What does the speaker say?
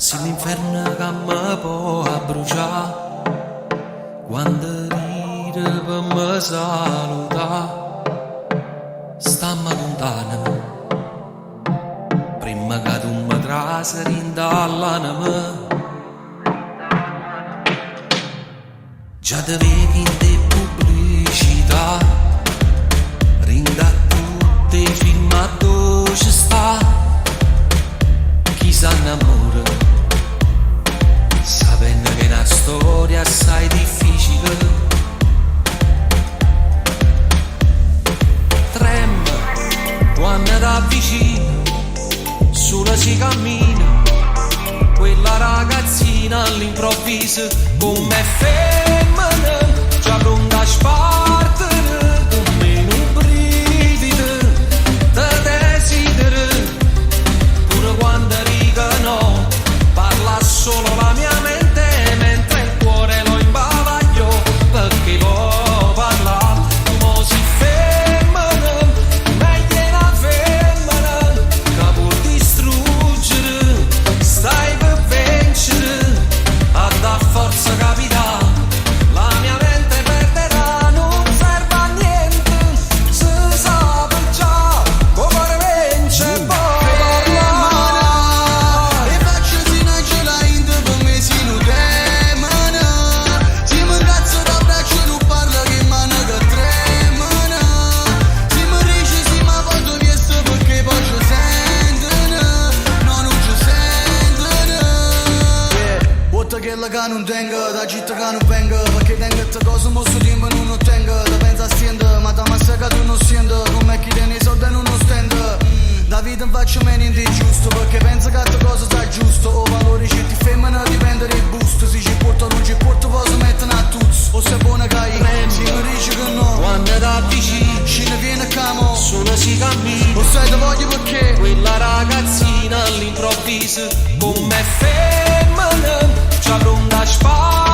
Se l'inferno che mi può bruciare, quando ride per me salutare, stamma lontana, prima che tu mi trasi rindallana. Già te vedi in te pubblicità, rinda tutti i film a dove ci sta, chi s'annamora, sapendo che è una storia assai difficile. Trema quando t'avvicina, sola si cammina, quella ragazzina all'improvviso come femmina, già pronta a spartere, come un brivido, te desidera, pure quando riga no, parla solo la mia mente, mentre il cuore lo imbavaglio, perché può parlare, come si femmina, meglio una femmina, che può distruggere, stai per vincere, a dar forza capità, la mia mente perderà, non serve a niente, si sa per già, come vince e poi parlare. E faccio sino a gelare per me si non tremano, si mi incazzo da braccio non parlo che mano che tremano, si mi dice si mi porto chiesto perché poi ci sentono, no non ci sentono. Volta che la che non tengo, da città che non vengo, perché tengo queste cose mo sto tempo non ottengo, da pensa a stendo, ma da massa che tu non sento, come chi tiene i soldi e non lo stendo. Da vita non faccio meno in giusto, perché penso che altre cose sta giusto, o valori ci ti femmina dipende dal busto, si ci porta o non ci porta poi si mettono a tutti, o se è buona che hai, si mi dice che no, quando t'avvicini, ci ne viene a camo, solo si cammina, o sai te voglio perché, quella ragazzina all'improvviso come femmina, già pronta a sparare.